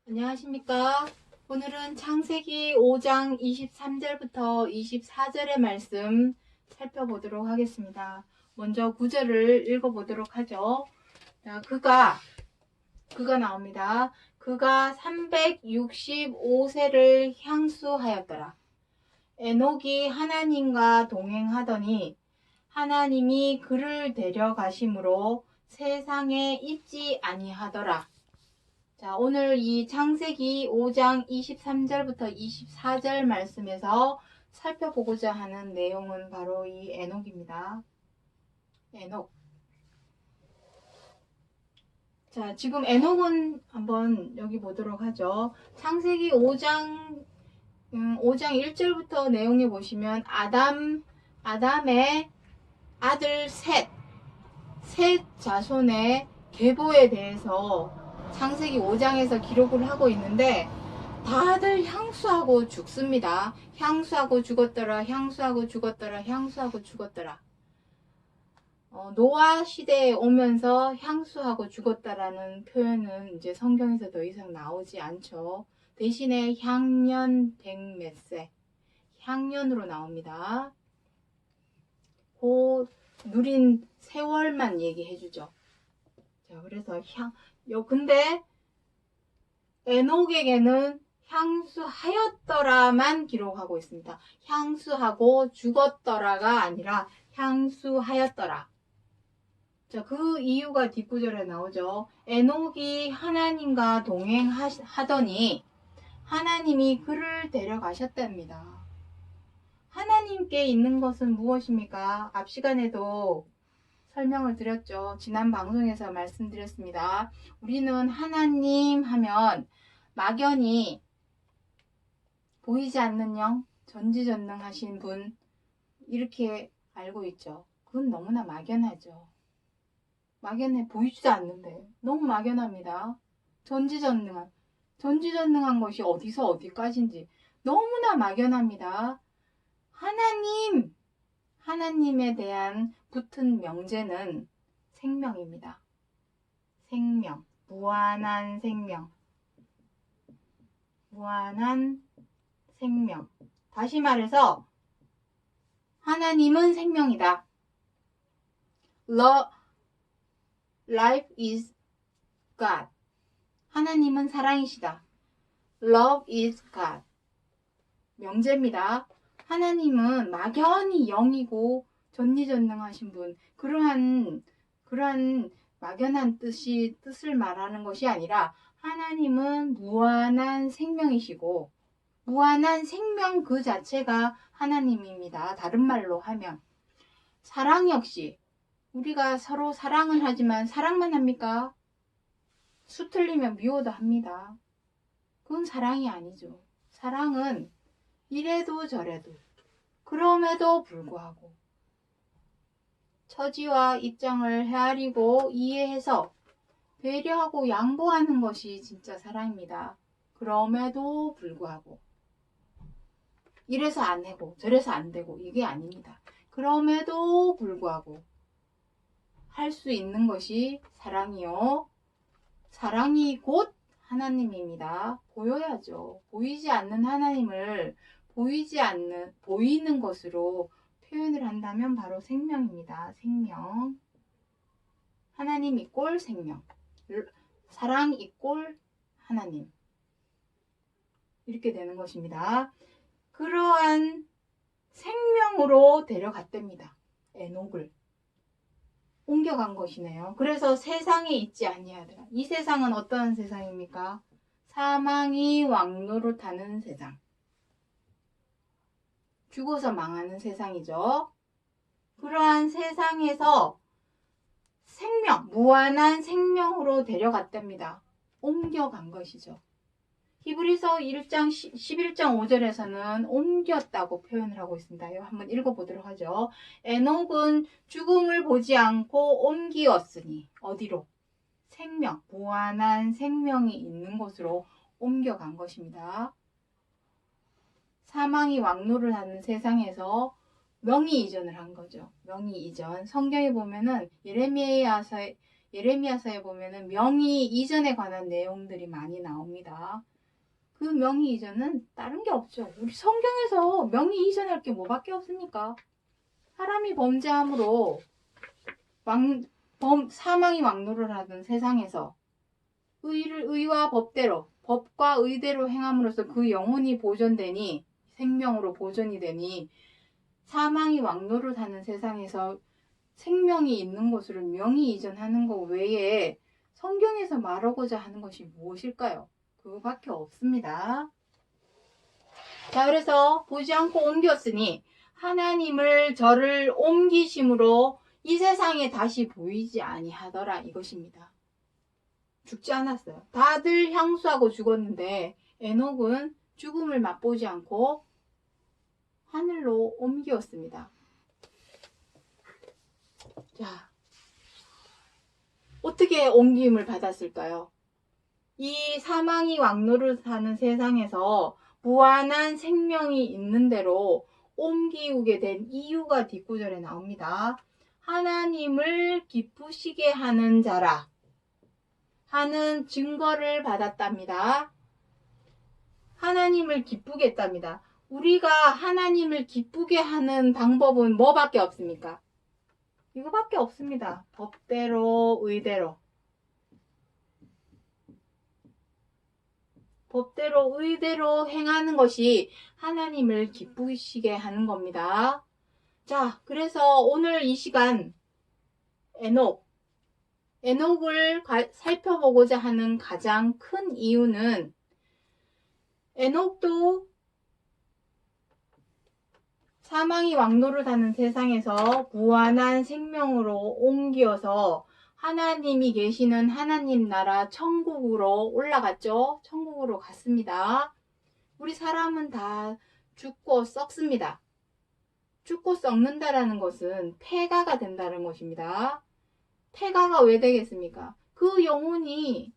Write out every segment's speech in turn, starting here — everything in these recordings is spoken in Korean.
안녕하십니까. 오늘은 창세기 5장 23절부터 24절의 말씀 살펴보도록 하겠습니다. 먼저 9절을 읽어보도록 하죠. 자, 그가 나옵니다. 그가 365세를 향수하였더라. 에녹이 하나님과 동행하더니 하나님이 그를 데려가심으로 세상에 있지 아니하더라. 자, 오늘 이 창세기 5장 23절부터 24절 말씀에서 살펴보고자 하는 내용은 바로 이 에녹입니다. 에녹. 자, 지금 에녹은 한번 여기 보도록 하죠. 창세기 5장 1절부터 내용에 보시면 아담의 아들 셋 자손의 계보에 대해서 창세기 5장에서 기록을 하고 있는데 다들 향수하고 죽습니다. 향수하고 죽었더라, 향수하고 죽었더라, 향수하고 죽었더라. 노아 시대에 오면서 향수하고 죽었다라는 표현은 이제 성경에서 더 이상 나오지 않죠. 대신에 향년 백몇세, 향년으로 나옵니다. 그 누린 세월만 얘기해주죠. 자, 그래서 근데 에녹에게는 향수하였더라만 기록하고 있습니다. 향수하고 죽었더라가 아니라 향수하였더라. 자, 그 이유가 뒷구절에 나오죠. 에녹이 하나님과 동행하더니 하나님이 그를 데려가셨답니다. 하나님께 있는 것은 무엇입니까? 앞 시간에도 설명을 드렸죠. 지난 방송에서 말씀드렸습니다. 우리는 하나님 하면 막연히 보이지 않는 영, 전지전능하신 분 이렇게 알고 있죠. 그건 너무나 막연하죠. 막연해 보이지도 않는데 너무 막연합니다. 전지전능한 것이 어디서 어디까지인지 너무나 막연합니다. 하나님에 대한 붙은 명제는 생명입니다. 생명, 무한한 생명. 다시 말해서 하나님은 생명이다. Life is God. 하나님은 사랑이시다. Love is God. 명제입니다. 하나님은 막연히 영이고 전지전능하신 분. 그러한 막연한 뜻을 말하는 것이 아니라 하나님은 무한한 생명이시고 무한한 생명 그 자체가 하나님입니다. 다른 말로 하면 사랑 역시 우리가 서로 사랑을 하지만 사랑만 합니까? 수 틀리면 미워도 합니다. 그건 사랑이 아니죠. 사랑은 이래도 저래도 그럼에도 불구하고 처지와 입장을 헤아리고 이해해서 배려하고 양보하는 것이 진짜 사랑입니다. 그럼에도 불구하고 이래서 안 되고 저래서 안 되고 이게 아닙니다. 그럼에도 불구하고 할 수 있는 것이 사랑이요. 사랑이 곧 하나님입니다. 보여야죠. 보이지 않는 하나님을 보이는 것으로 표현을 한다면 바로 생명입니다. 생명. 하나님 이꼴 생명. 사랑 이꼴 하나님. 이렇게 되는 것입니다. 그러한 생명으로 데려갔답니다. 에녹을. 옮겨간 것이네요. 그래서 세상에 있지 아니하더라. 이 세상은 어떤 세상입니까? 사망이 왕노릇하는 세상. 죽어서 망하는 세상이죠. 그러한 세상에서 무한한 생명으로 데려갔답니다. 옮겨간 것이죠. 히브리서 1장 11장 5절에서는 옮겼다고 표현을 하고 있습니다. 한번 읽어보도록 하죠. 에녹은 죽음을 보지 않고 옮기었으니 어디로? 무한한 생명이 있는 곳으로 옮겨간 것입니다. 사망이 왕노를 하는 세상에서 명의 이전을 한 거죠. 명의 이전. 성경에 보면은 예레미야서에 예레미야서에 보면은 명의 이전에 관한 내용들이 많이 나옵니다. 그 명의 이전은 다른 게 없죠. 우리 성경에서 명의 이전할 게 뭐밖에 없습니까? 사람이 범죄함으로 사망이 왕노를 하던 세상에서 의와 법대로, 법과 의대로 행함으로써 그 영혼이 보존되니, 생명으로 보존이 되니, 사망이 왕노를 하는 세상에서 생명이 있는 곳으로 명의 이전하는 것 외에 성경에서 말하고자 하는 것이 무엇일까요? 그거밖에 없습니다. 자, 그래서 보지 않고 옮겼으니 하나님을 저를 옮기심으로 이 세상에 다시 보이지 아니하더라 이것입니다. 죽지 않았어요. 다들 향수하고 죽었는데 에녹은 죽음을 맛보지 않고 하늘로 옮기었습니다. 자, 어떻게 옮김을 받았을까요? 이 사망이 왕노를 사는 세상에서 무한한 생명이 있는 대로 옮기우게 된 이유가 뒷구절에 나옵니다. 하나님을 기쁘시게 하는 자라 하는 증거를 받았답니다. 하나님을 기쁘게 했답니다. 우리가 하나님을 기쁘게 하는 방법은 뭐밖에 없습니까? 이거밖에 없습니다. 법대로, 의대로. 법대로, 의대로 행하는 것이 하나님을 기쁘시게 하는 겁니다. 자, 그래서 오늘 이 시간 에녹을 살펴보고자 하는 가장 큰 이유는 에녹도 사망이 왕노를 하는 세상에서 무한한 생명으로 옮겨서 하나님이 계시는 하나님 나라 천국으로 올라갔죠. 천국으로 갔습니다. 우리 사람은 다 죽고 썩습니다. 죽고 썩는다라는 것은 폐가가 된다는 것입니다. 폐가가 왜 되겠습니까? 그 영혼이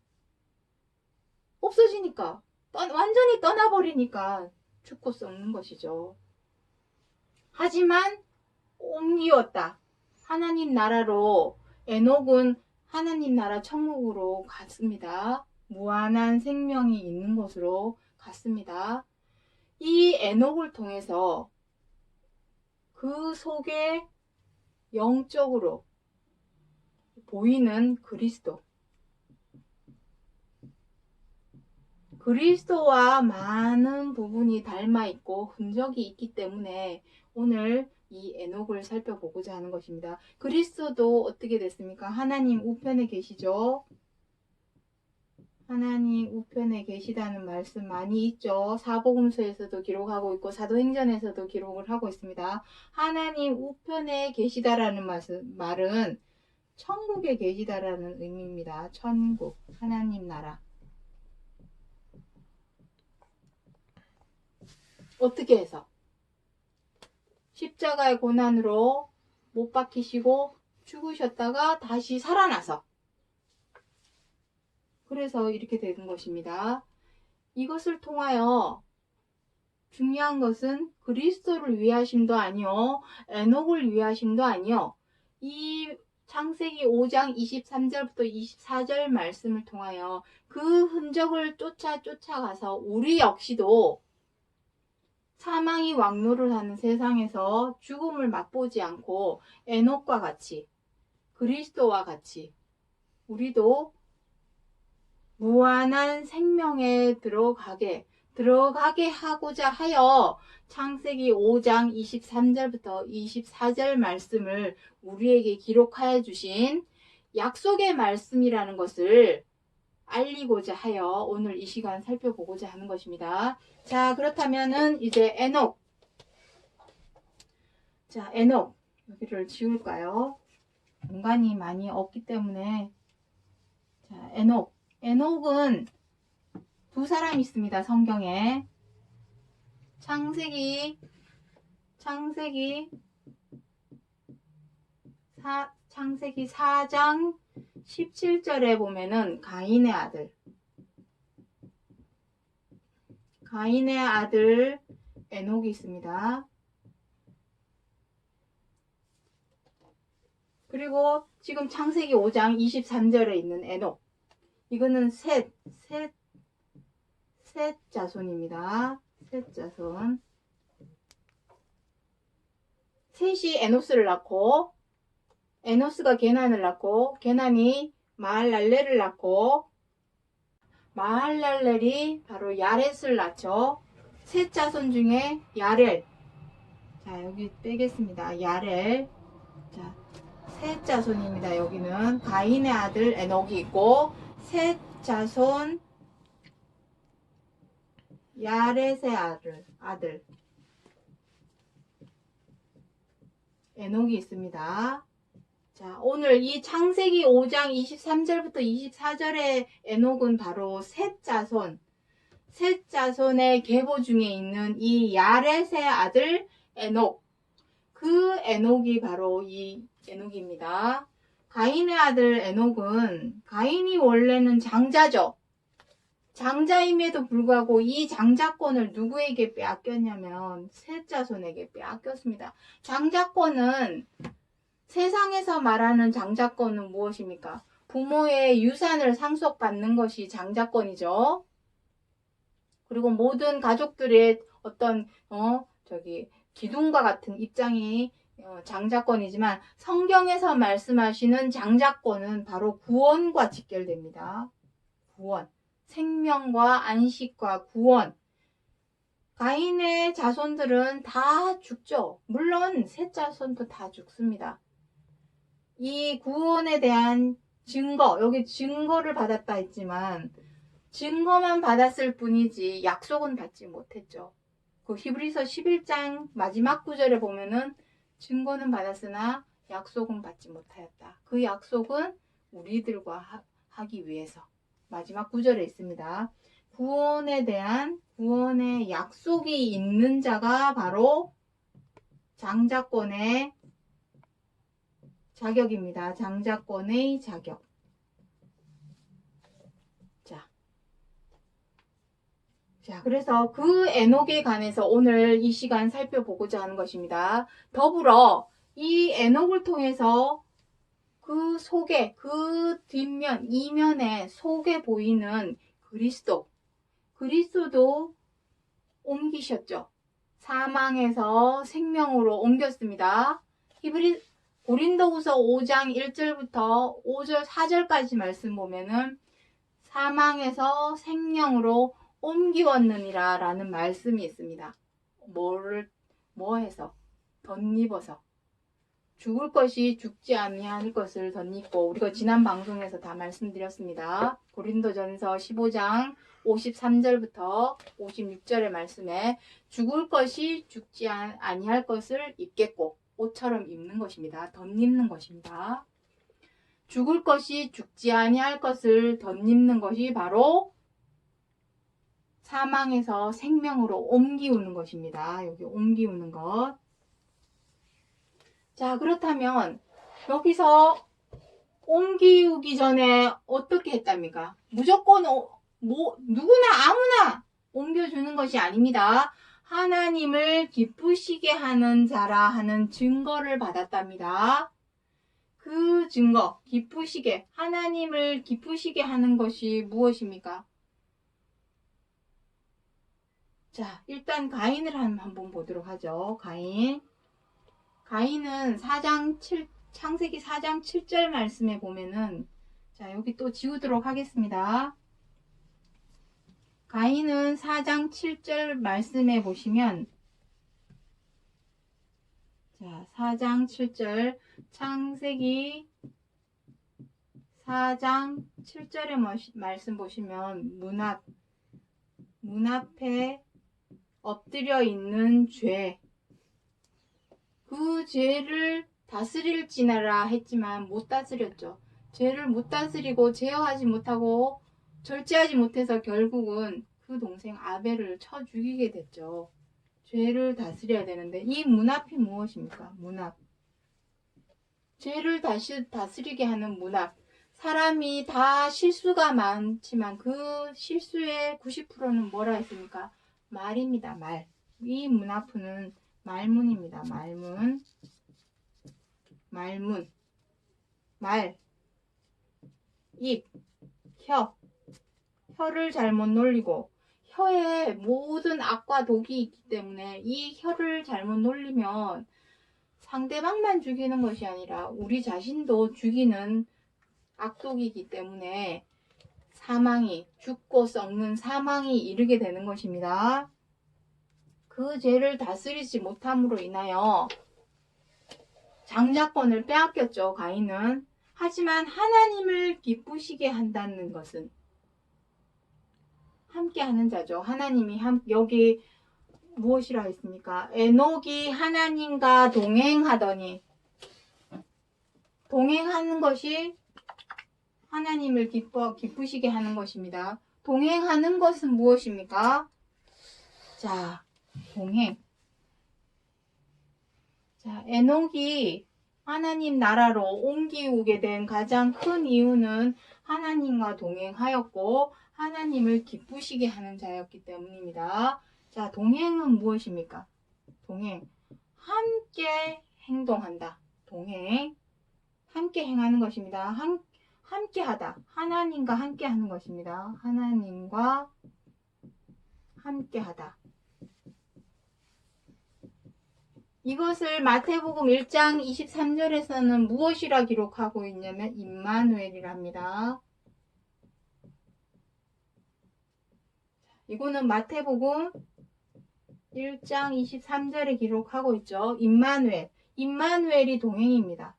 없어지니까, 완전히 떠나버리니까 죽고 썩는 것이죠. 하지만 옮기었다. 하나님 나라로 에녹은 하나님 나라 천국으로 갔습니다. 무한한 생명이 있는 곳으로 갔습니다. 이 에녹을 통해서 그 속에 영적으로 보이는 그리스도와 많은 부분이 닮아 있고 흔적이 있기 때문에 오늘 이 에녹을 살펴보고자 하는 것입니다. 그리스도도 어떻게 됐습니까? 하나님 우편에 계시죠? 하나님 우편에 계시다는 말씀 많이 있죠. 사복음서에서도 기록하고 있고 사도행전에서도 기록을 하고 있습니다. 하나님 우편에 계시다라는 말은 천국에 계시다라는 의미입니다. 천국, 하나님 나라. 어떻게 해서? 십자가의 고난으로 못 박히시고 죽으셨다가 다시 살아나서 그래서 이렇게 되는 것입니다. 이것을 통하여 중요한 것은 그리스도를 위하심도 아니요 에녹을 위하심도 아니요 이 창세기 5장 23절부터 24절 말씀을 통하여 그 흔적을 쫓아가서 우리 역시도 사망이 왕노를 하는 세상에서 죽음을 맛보지 않고 에녹과 같이 그리스도와 같이 우리도 무한한 생명에 들어가게 하고자 하여 창세기 5장 23절부터 24절 말씀을 우리에게 기록하여 주신 약속의 말씀이라는 것을 알리고자 하여 오늘 이 시간 살펴보고자 하는 것입니다. 자, 그렇다면은 이제 에녹. 자, 에녹. 여기를 지울까요? 공간이 많이 없기 때문에. 자, 에녹. 에녹은 두 사람 있습니다. 성경에. 창세기 4장 17절에 보면은 가인의 아들 에녹이 있습니다. 그리고 지금 창세기 5장 23절에 있는 에녹. 이거는 셋 자손입니다. 셋 자손. 셋이 에노스를 낳고, 에노스가 게난을 낳고, 게난이 마할랄렐을 낳고, 마할랄렐이 바로 야렛을 낳죠. 셋 자손 중에 야렐. 자, 여기 빼겠습니다. 야렐. 자, 셋 자손입니다. 여기는 가인의 아들 에녹이 있고, 셋 자손 야렛의 아들 에녹이 있습니다. 자, 오늘 이 창세기 5장 23절부터 24절의 에녹은 바로 셋 자손의 계보 중에 있는 이 야렛의 아들 에녹. 그 에녹이 바로 이 에녹입니다. 가인의 아들 에녹은, 가인이 원래는 장자죠. 장자임에도 불구하고 이 장자권을 누구에게 빼앗겼냐면 셋 자손에게 빼앗겼습니다. 장자권은, 세상에서 말하는 장자권은 무엇입니까? 부모의 유산을 상속받는 것이 장자권이죠. 그리고 모든 가족들의 어떤 기둥과 같은 입장이 장자권이지만, 성경에서 말씀하시는 장자권은 바로 구원과 직결됩니다. 구원. 생명과 안식과 구원. 가인의 자손들은 다 죽죠. 물론 셋 자손도 다 죽습니다. 이 구원에 대한 증거, 여기 증거를 받았다 했지만 증거만 받았을 뿐이지 약속은 받지 못했죠. 그 히브리서 11장 마지막 구절에 보면은 증거는 받았으나 약속은 받지 못하였다. 그 약속은 우리들과 하기 위해서. 마지막 구절에 있습니다. 구원에 대한 구원의 약속이 있는 자가 바로 장자권의 자격입니다. 장자권의 자격. 자, 그래서 그 에녹에 관해서 오늘 이 시간 살펴보고자 하는 것입니다. 더불어 이 에녹을 통해서 그 속에, 그 뒷면, 이면에 속에 보이는 그리스도도 옮기셨죠. 사망에서 생명으로 옮겼습니다. 고린도후서 5장 1절부터 5절, 4절까지 말씀 보면은 사망에서 생명으로 옮기었느니라 라는 말씀이 있습니다. 뭐해서? 덧입어서. 죽을 것이 죽지 아니할 것을 덧입고, 우리가 지난 방송에서 다 말씀드렸습니다. 고린도전서 15장 53절부터 56절의 말씀에 죽을 것이 죽지 아니할 것을 입겠고, 옷처럼 입는 것입니다. 덧입는 것입니다. 죽을 것이 죽지 아니할 것을 덧입는 것이 바로 사망에서 생명으로 옮기우는 것입니다. 여기 옮기우는 것. 자, 그렇다면 여기서 옮기우기 전에 어떻게 했답니까? 무조건 누구나 아무나 옮겨주는 것이 아닙니다. 하나님을 기쁘시게 하는 자라 하는 증거를 받았답니다. 그 증거, 하나님을 기쁘시게 하는 것이 무엇입니까? 자, 일단 가인을 한번 보도록 하죠. 가인은 창세기 4장 7절 말씀에 보면은, 자, 여기 또 지우도록 하겠습니다. 가인은 4장 7절 말씀에 보시면, 자, 4장 7절, 창세기 4장 7절의 말씀 보시면, 문 앞에 엎드려 있는 죄, 그 죄를 다스릴지나라 했지만 못 다스렸죠. 죄를 못 다스리고 제어하지 못하고 절제하지 못해서 결국은 그 동생 아벨을 쳐 죽이게 됐죠. 죄를 다스려야 되는데, 이 문 앞이 무엇입니까? 문 앞. 죄를 다스리게 하는 문 앞. 사람이 다 실수가 많지만 그 실수의 90%는 뭐라 했습니까? 말입니다. 말. 이 문 앞은 말문입니다. 말문. 말, 입, 혀를 잘못 놀리고 혀에 모든 악과 독이 있기 때문에 이 혀를 잘못 놀리면 상대방만 죽이는 것이 아니라 우리 자신도 죽이는 악독이기 때문에 죽고 썩는 사망이 이르게 되는 것입니다. 그 죄를 다스리지 못함으로 인하여 장자권을 빼앗겼죠, 가인은. 하지만 하나님을 기쁘시게 한다는 것은 함께하는 자죠. 하나님이 여기 무엇이라 했습니까? 에녹이 하나님과 동행하더니, 동행하는 것이 하나님을 기쁘시게 하는 것입니다. 동행하는 것은 무엇입니까? 자, 동행. 자, 에녹이 하나님 나라로 옮기게 된 가장 큰 이유는 하나님과 동행하였고 하나님을 기쁘시게 하는 자였기 때문입니다. 자, 동행은 무엇입니까? 동행. 함께 행동한다. 동행. 함께 행하는 것입니다. 함께 하다. 하나님과 함께 하는 것입니다. 하나님과 함께 하다. 이것을 마태복음 1장 23절에서는 무엇이라 기록하고 있냐면 임마누엘이랍니다. 이거는 마태복음 1장 23절에 기록하고 있죠. 임마누엘이 동행입니다.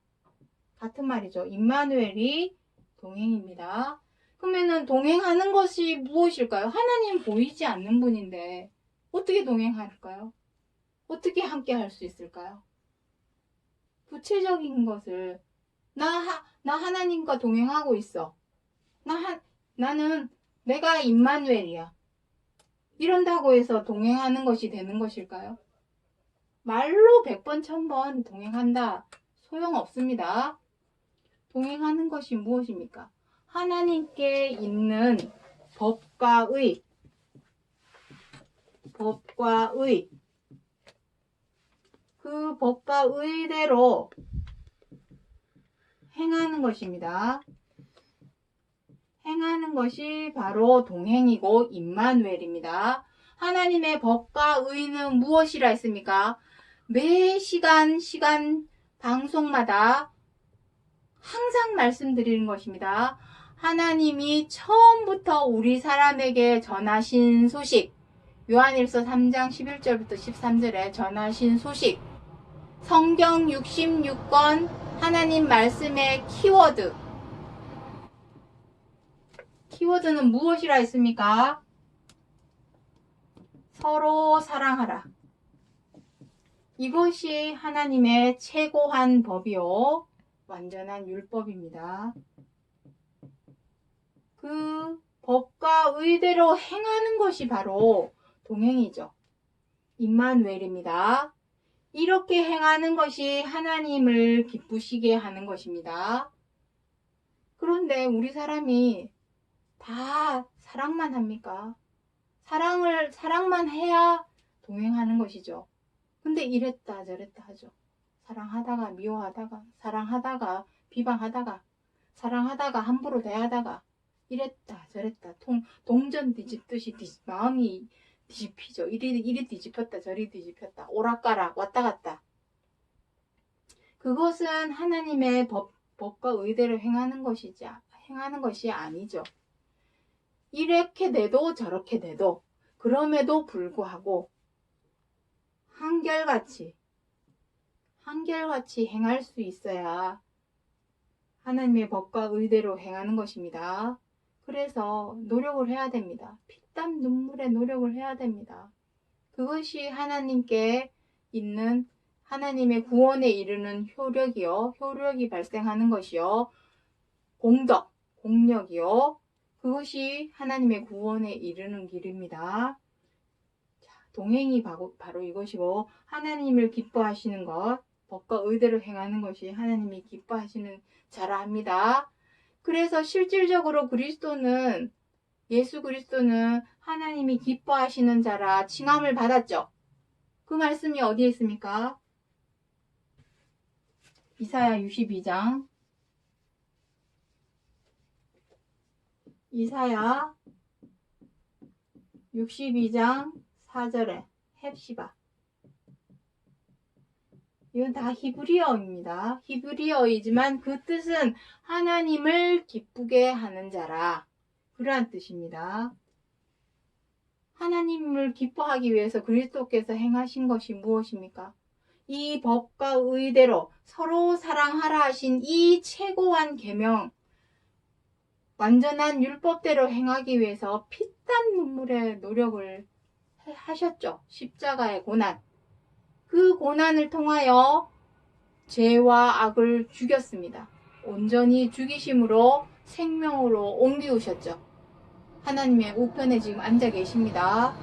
같은 말이죠. 임마누엘이 동행입니다. 그러면은 동행하는 것이 무엇일까요? 하나님 보이지 않는 분인데 어떻게 동행할까요? 어떻게 함께 할 수 있을까요? 구체적인 것을 나 하나님과 동행하고 있어. 나는 내가 임마누엘이야. 이런다고 해서 동행하는 것이 되는 것일까요? 말로 100번 1000번 동행한다. 소용없습니다. 동행하는 것이 무엇입니까? 하나님께 있는 법과 의, 그 법과 의대로 행하는 것입니다. 행하는 것이 바로 동행이고 임마누엘입니다. 하나님의 법과 의는 무엇이라 했습니까? 매 시간 방송마다 항상 말씀드리는 것입니다. 하나님이 처음부터 우리 사람에게 전하신 소식, 요한일서 3장 11절부터 13절에 전하신 소식, 성경 66권 하나님 말씀의 키워드는 무엇이라 했습니까? 서로 사랑하라. 이것이 하나님의 최고한 법이요 완전한 율법입니다. 그 법과 의대로 행하는 것이 바로 동행이죠. 임마누엘입니다. 이렇게 행하는 것이 하나님을 기쁘시게 하는 것입니다. 그런데 우리 사람이 다 사랑만 합니까? 사랑만 해야 동행하는 것이죠. 근데 이랬다 저랬다 하죠. 사랑하다가 미워하다가, 사랑하다가 비방하다가, 사랑하다가 함부로 대하다가, 이랬다 저랬다 동전 뒤집듯이 마음이 뒤집히죠. 이리 뒤집혔다 저리 뒤집혔다, 오락가락 왔다 갔다. 그것은 하나님의 법과 의대로 행하는 것이 아니죠. 이렇게 돼도 저렇게 돼도 그럼에도 불구하고 한결같이 행할 수 있어야 하나님의 법과 의대로 행하는 것입니다. 그래서 노력을 해야 됩니다. 피땀 눈물의 노력을 해야 됩니다. 그것이 하나님께 있는 하나님의 구원에 이르는 효력이 발생하는 것이요. 공력이요. 그것이 하나님의 구원에 이르는 길입니다. 자, 동행이 바로 이것이고, 하나님을 기뻐하시는 것, 법과 의대로 행하는 것이 하나님이 기뻐하시는 자라 합니다. 그래서 실질적으로 예수 그리스도는 하나님이 기뻐하시는 자라 칭함을 받았죠. 그 말씀이 어디에 있습니까? 이사야 62장 이사야 62장 4절에 헵시바. 이건 다 히브리어입니다. 히브리어이지만 그 뜻은 하나님을 기쁘게 하는 자라. 그러한 뜻입니다. 하나님을 기뻐하기 위해서 그리스도께서 행하신 것이 무엇입니까? 이 법과 의대로 서로 사랑하라 하신 이 최고한 계명, 완전한 율법대로 행하기 위해서 피땀 눈물의 노력을 하셨죠. 십자가의 고난. 그 고난을 통하여 죄와 악을 죽였습니다. 온전히 죽이심으로 생명으로 옮기우셨죠. 하나님의 우편에 지금 앉아 계십니다.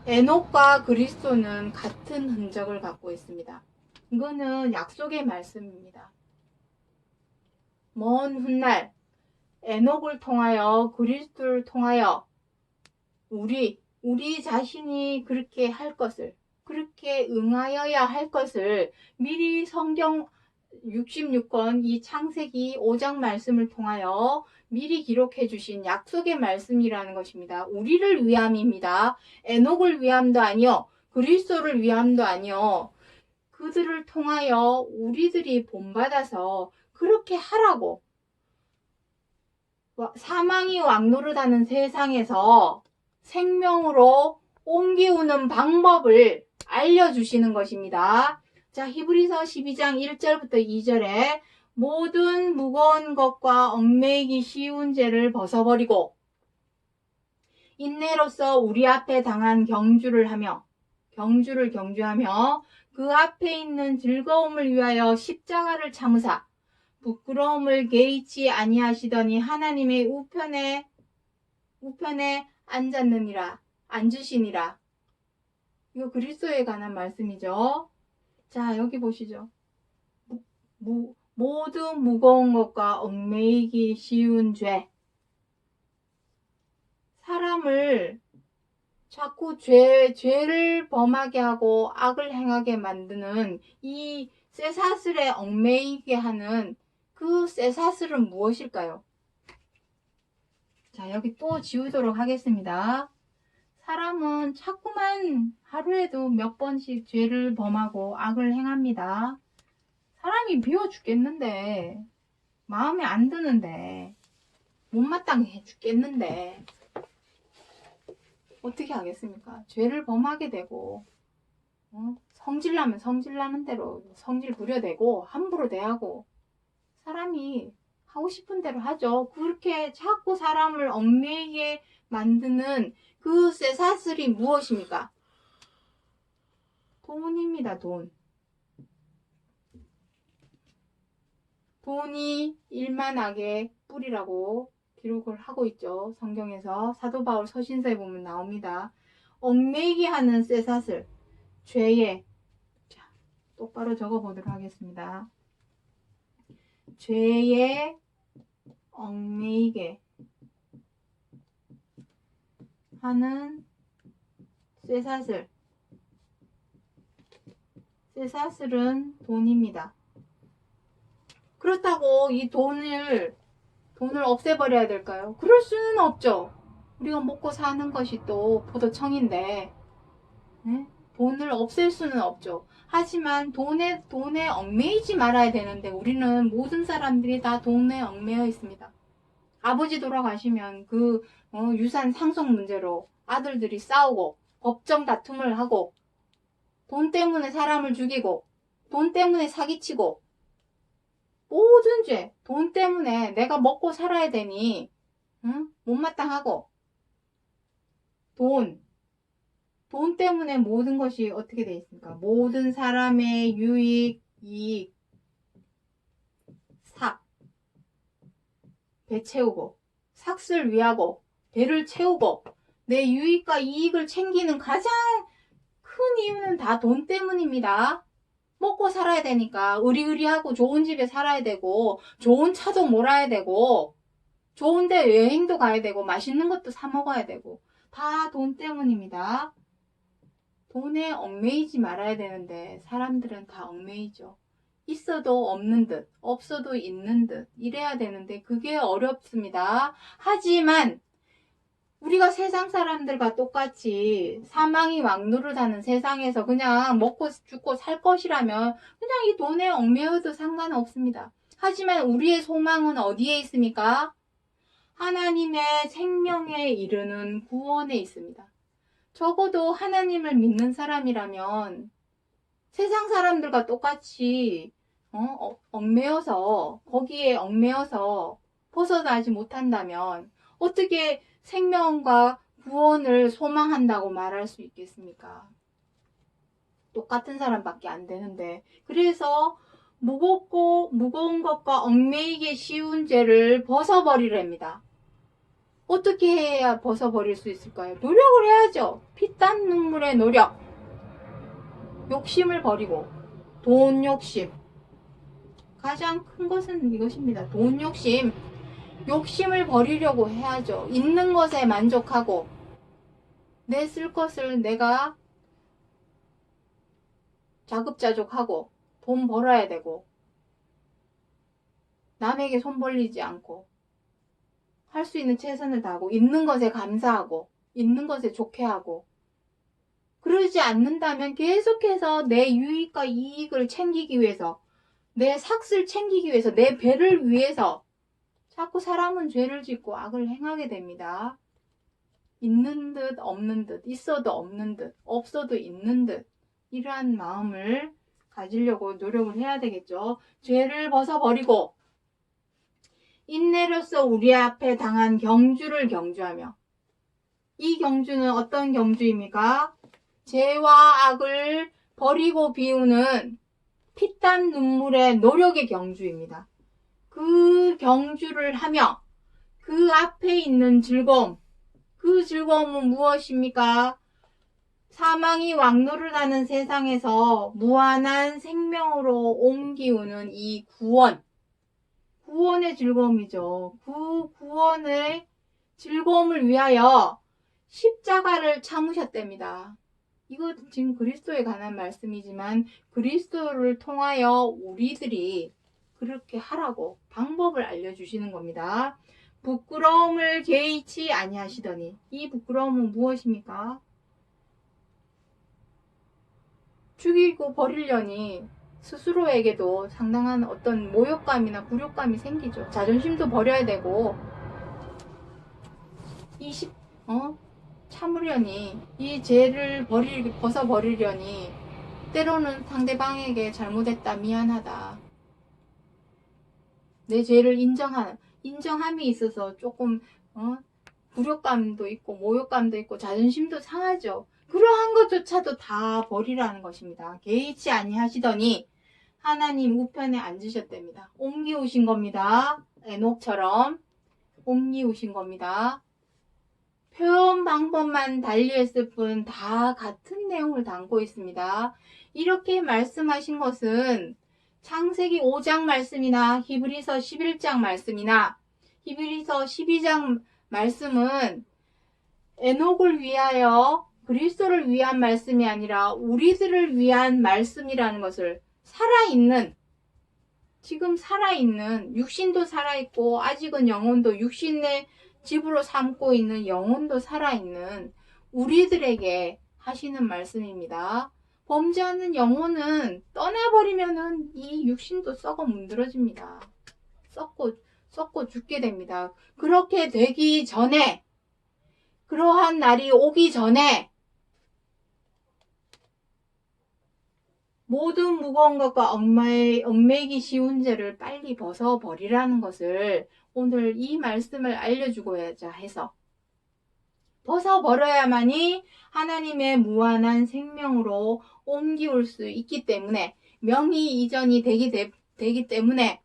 에녹과 그리스도는 같은 흔적을 갖고 있습니다. 이거는 약속의 말씀입니다. 먼 훗날 에녹을 통하여 그리스도를 통하여 우리 자신이 그렇게 할 것을, 그렇게 응하여야 할 것을 미리 성경 66권 이 창세기 5장 말씀을 통하여 미리 기록해 주신 약속의 말씀이라는 것입니다. 우리를 위함입니다. 에녹을 위함도 아니요, 그리스도를 위함도 아니요, 그들을 통하여 우리들이 본받아서 그렇게 하라고, 사망이 왕노릇하는 세상에서 생명으로 옮기우는 방법을 알려주시는 것입니다. 자, 히브리서 12장 1절부터 2절에 모든 무거운 것과 얽매이기 쉬운 죄를 벗어버리고 인내로서 우리 앞에 당한 경주를 경주하며 그 앞에 있는 즐거움을 위하여 십자가를 참으사 부끄러움을 개의치 아니하시더니 하나님의 우편에 앉으시니라. 이거 그리스도에 관한 말씀이죠. 자, 여기 보시죠. 모든 무거운 것과 얽매이기 쉬운 죄. 사람을 자꾸 죄를 범하게 하고 악을 행하게 만드는 이 쇠사슬에 얽매이게 하는 그 쇠사슬은 무엇일까요? 자, 여기 또 지우도록 하겠습니다. 사람은 자꾸만 하루에도 몇 번씩 죄를 범하고 악을 행합니다. 사람이 비워 죽겠는데, 마음에 안 드는데, 못마땅해 죽겠는데 어떻게 하겠습니까? 죄를 범하게 되고, 성질나면 성질나는 대로 성질 부려대고 함부로 대하고, 사람이 하고 싶은 대로 하죠. 그렇게 자꾸 사람을 얽매이게 만드는 그 쇠사슬이 무엇입니까? 돈입니다. 돈이 일만 악의 뿌리라고 기록을 하고 있죠. 성경에서 사도 바울 서신서에 보면 나옵니다. 얽매이게 하는 쇠사슬, 죄에, 자, 똑바로 적어보도록 하겠습니다. 죄에 얽매이게 하는 쇠사슬은 돈입니다. 그렇다고 이 돈을 없애버려야 될까요? 그럴 수는 없죠. 우리가 먹고 사는 것이 또 포도청인데, 네? 돈을 없앨 수는 없죠. 하지만 돈에 얽매이지 말아야 되는데 우리는 모든 사람들이 다 돈에 얽매여 있습니다. 아버지 돌아가시면 그 유산 상속 문제로 아들들이 싸우고 법정 다툼을 하고 돈 때문에 사람을 죽이고 돈 때문에 사기치고 모든 죄, 돈 때문에 내가 먹고 살아야 되니 못마땅하고 돈 때문에 모든 것이 어떻게 되어 있습니까? 모든 사람의 유익, 이익, 배 채우고 삭슬 위하고 배를 채우고 내 유익과 이익을 챙기는 가장 큰 이유는 다 돈 때문입니다. 먹고 살아야 되니까 의리의리하고 좋은 집에 살아야 되고 좋은 차도 몰아야 되고 좋은 데 여행도 가야 되고 맛있는 것도 사 먹어야 되고 다 돈 때문입니다. 돈에 얽매이지 말아야 되는데 사람들은 다 얽매이죠. 있어도 없는 듯, 없어도 있는 듯 이래야 되는데 그게 어렵습니다. 하지만 우리가 세상 사람들과 똑같이 사망이 왕노릇하는 세상에서 그냥 먹고 죽고 살 것이라면 그냥 이 돈에 얽매여도 상관없습니다. 하지만 우리의 소망은 어디에 있습니까? 하나님의 생명에 이르는 구원에 있습니다. 적어도 하나님을 믿는 사람이라면 세상 사람들과 똑같이 얽매여서 거기에 얽매여서 벗어나지 못한다면 어떻게 생명과 구원을 소망한다고 말할 수 있겠습니까? 똑같은 사람밖에 안 되는데. 그래서 무거운 것과 얽매이기 쉬운 죄를 벗어버리랍니다. 어떻게 해야 벗어버릴 수 있을까요? 노력을 해야죠. 피땀 눈물의 노력. 욕심을 버리고, 돈 욕심. 가장 큰 것은 이것입니다. 돈 욕심. 욕심을 버리려고 해야죠. 있는 것에 만족하고, 내 쓸 것을 내가 자급자족하고, 돈 벌어야 되고, 남에게 손 벌리지 않고, 할 수 있는 최선을 다하고, 있는 것에 감사하고, 있는 것에 좋게 하고, 그러지 않는다면 계속해서 내 유익과 이익을 챙기기 위해서, 내 삭을 챙기기 위해서, 내 배를 위해서 자꾸 사람은 죄를 짓고 악을 행하게 됩니다. 있는 듯 없는 듯, 있어도 없는 듯, 없어도 있는 듯, 이러한 마음을 가지려고 노력을 해야 되겠죠. 죄를 벗어버리고 인내로서 우리 앞에 당한 경주를 경주하며, 이 경주는 어떤 경주입니까? 죄와 악을 버리고 비우는 피땀 눈물의 노력의 경주입니다. 그 경주를 하며 그 앞에 있는 즐거움, 그 즐거움은 무엇입니까? 사망이 왕노릇하는 세상에서 무한한 생명으로 옮기우는 이 구원의 즐거움이죠. 그 구원의 즐거움을 위하여 십자가를 참으셨답니다. 이거 지금 그리스도에 관한 말씀이지만 그리스도를 통하여 우리들이 그렇게 하라고 방법을 알려주시는 겁니다. 부끄러움을 개의치 아니하시더니, 이 부끄러움은 무엇입니까? 죽이고 버리려니 스스로에게도 상당한 어떤 모욕감이나 굴욕감이 생기죠. 자존심도 버려야 되고, 참으려니, 이 죄를 벗어버리려니, 때로는 상대방에게 잘못했다, 미안하다, 내 죄를 인정함이 있어서 조금, 굴욕감도 있고, 모욕감도 있고, 자존심도 상하죠. 그러한 것조차도 다 버리라는 것입니다. 개의치 아니하시더니, 하나님 우편에 앉으셨답니다. 옮기우신 겁니다. 에녹처럼 옮기우신 겁니다. 표현 방법만 달리했을 뿐 다 같은 내용을 담고 있습니다. 이렇게 말씀하신 것은 창세기 5장 말씀이나 히브리서 11장 말씀이나 히브리서 12장 말씀은 에녹을 위하여 그리스도를 위한 말씀이 아니라 우리들을 위한 말씀이라는 것을 지금 살아있는 육신도 살아있고 아직은 영혼도 육신의 집으로 삼고 있는 영혼도 살아있는 우리들에게 하시는 말씀입니다. 범죄하는 영혼은 떠나버리면은 이 육신도 썩어 문드러집니다. 썩고 죽게 됩니다. 그렇게 되기 전에, 그러한 날이 오기 전에 모든 무거운 것과 얽매이기 쉬운 죄를 빨리 벗어버리라는 것을 오늘 이 말씀을 알려주고자 해서, 벗어버려야만이 하나님의 무한한 생명으로 옮기올 수 있기 때문에, 명의 이전이 되기 때문에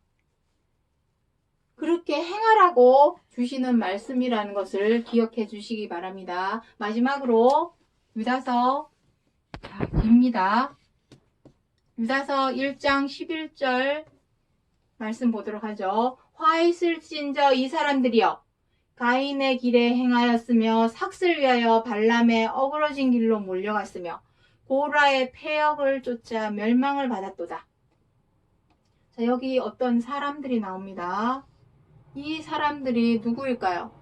그렇게 행하라고 주시는 말씀이라는 것을 기억해 주시기 바랍니다. 마지막으로 유다서, 깁니다. 유다서 1장 11절 말씀 보도록 하죠. 화 있을진저 이 사람들이여, 가인의 길에 행하였으며 삭을 위하여 발람의 어그러진 길로 몰려갔으며 고라의 패역을 쫓아 멸망을 받았도다. 자, 여기 어떤 사람들이 나옵니다. 이 사람들이 누구일까요?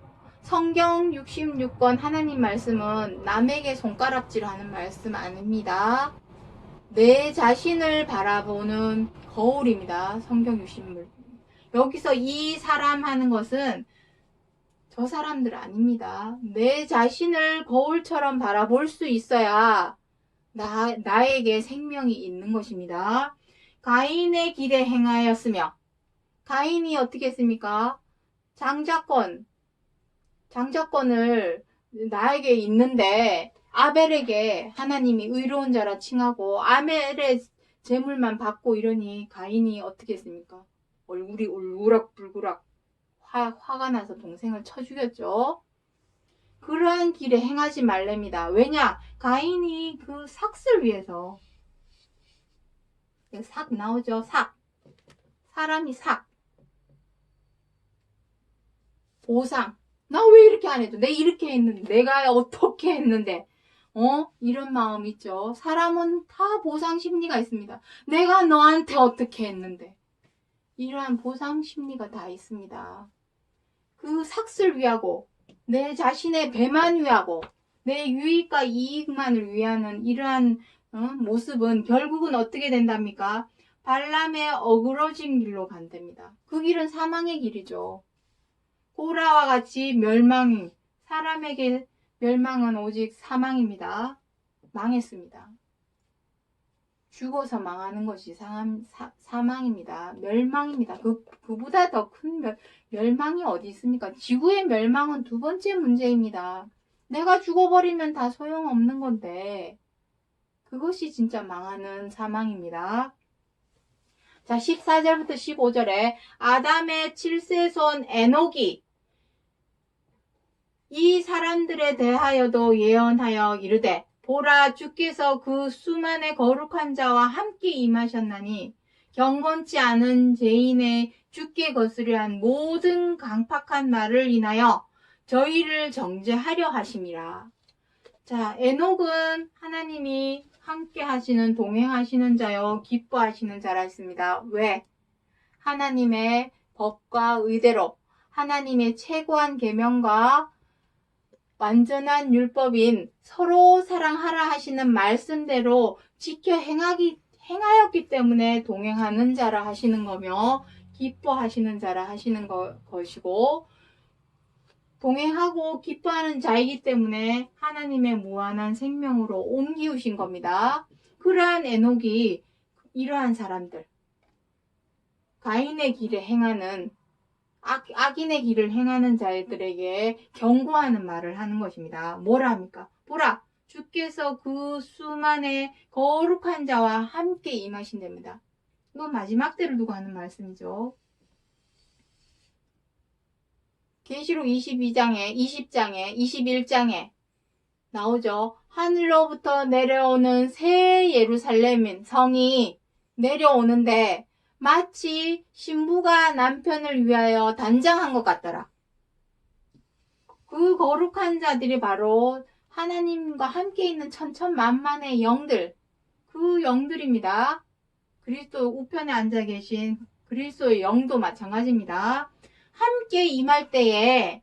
성경 66권 하나님 말씀은 남에게 손가락질하는 말씀 아닙니다. 내 자신을 바라보는 거울입니다. 성경 66. 여기서 이 사람 하는 것은 저 사람들 아닙니다. 내 자신을 거울처럼 바라볼 수 있어야 나에게 생명이 있는 것입니다. 가인의 길에 행하였으며, 가인이 어떻게 했습니까? 장자권을 나에게 있는데 아벨에게 하나님이 의로운 자라 칭하고 아벨의 재물만 받고 이러니 가인이 어떻게 했습니까? 얼굴이 울그락불그락 화가 나서 동생을 쳐 죽였죠. 그러한 길에 행하지 말랍니다. 왜냐? 가인이 그 삭을 위해서, 삭 나오죠? 사람이 보상. 나 왜 이렇게 안 해도? 내가 이렇게 했는데, 내가 어떻게 했는데, 이런 마음 있죠. 사람은 다 보상 심리가 있습니다. 내가 너한테 어떻게 했는데. 이러한 보상 심리가 다 있습니다. 그 삭을 위하고, 내 자신의 배만 위하고, 내 유익과 이익만을 위하는 이러한 모습은 결국은 어떻게 된답니까? 발람의 어그러진 길로 간답니다. 그 길은 사망의 길이죠. 고라와 같이 사람에게 멸망은 오직 사망입니다. 망했습니다. 죽어서 망하는 것이 사망입니다. 멸망입니다. 그보다 더 큰 멸망이 어디 있습니까? 지구의 멸망은 두 번째 문제입니다. 내가 죽어버리면 다 소용없는 건데 그것이 진짜 망하는 사망입니다. 자, 14절부터 15절에 아담의 7세손 에녹이 이 사람들에 대하여도 예언하여 이르되 보라, 주께서 그 수만의 거룩한 자와 함께 임하셨나니 경건치 않은 죄인의 주께 거스려 한 모든 강팍한 말을 인하여 저희를 정죄하려 하심이라. 자, 에녹은 하나님이 함께 하시는, 동행하시는 자요 기뻐하시는 자라 했습니다. 왜? 하나님의 법과 의대로 하나님의 최고한 계명과 완전한 율법인 서로 사랑하라 하시는 말씀대로 지켜 행하였기 때문에 동행하는 자라 하시는 거며 기뻐하시는 자라 하시는 것이고, 동행하고 기뻐하는 자이기 때문에 하나님의 무한한 생명으로 옮기우신 겁니다. 그러한 에녹이 이러한 사람들, 가인의 길에 행하는 악인의 길을 행하는 자들에게 경고하는 말을 하는 것입니다. 뭐라 합니까? 보라, 주께서 그 수만의 거룩한 자와 함께 임하신답니다. 이건 마지막 때를 두고 하는 말씀이죠. 계시록 22장에 20장에 21장에 나오죠. 하늘로부터 내려오는 새 예루살렘인 성이 내려오는데 마치 신부가 남편을 위하여 단장한 것 같더라. 그 거룩한 자들이 바로 하나님과 함께 있는 천천만만의 영들, 그 영들입니다. 그리스도 우편에 앉아 계신 그리스도의 영도 마찬가지입니다. 함께 임할 때에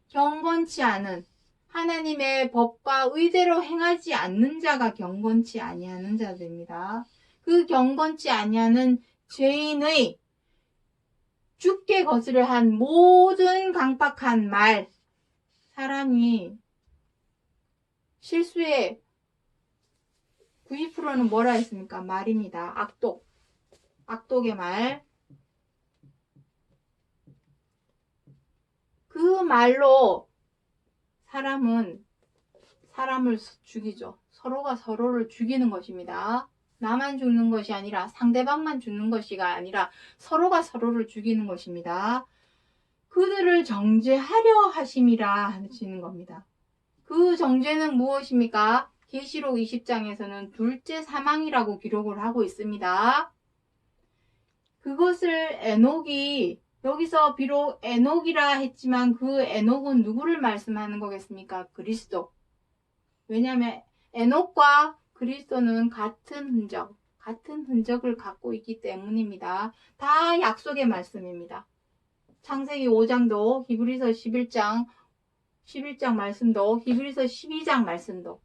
경건치 않은 하나님의 법과 의대로 행하지 않는 자가 경건치 아니하는 자들입니다. 그 경건치 아니하는 죄인의 죽게 거스려 한 모든 강팍한 말, 사람이 실수의 90%는 뭐라 했습니까? 말입니다. 악독의 말. 그 말로 사람을 죽이죠. 서로가 서로를 죽이는 것입니다. 나만 죽는 것이 아니라 상대방만 죽는 것이가 아니라 서로가 서로를 죽이는 것입니다. 그들을 정죄하려 하심이라 하시는 겁니다. 그 정죄는 무엇입니까? 계시록 20장에서는 둘째 사망이라고 기록을 하고 있습니다. 그것을 에녹이, 여기서 비록 에녹이라 했지만 그 에녹은 누구를 말씀하는 거겠습니까? 그리스도. 왜냐하면 에녹과 그리스도는 같은 흔적을 갖고 있기 때문입니다. 다 약속의 말씀입니다. 창세기 5장도 히브리서 11장 11장 말씀도 히브리서 12장 말씀도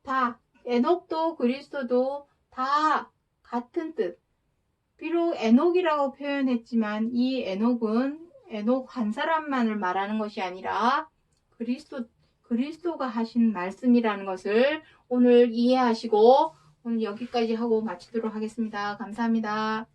다 에녹도 그리스도도 다 같은 뜻. 비록 에녹이라고 표현했지만 이 에녹은 에녹 한 사람만을 말하는 것이 아니라 그리스도가 하신 말씀이라는 것을 오늘 이해하시고 오늘 여기까지 하고 마치도록 하겠습니다. 감사합니다.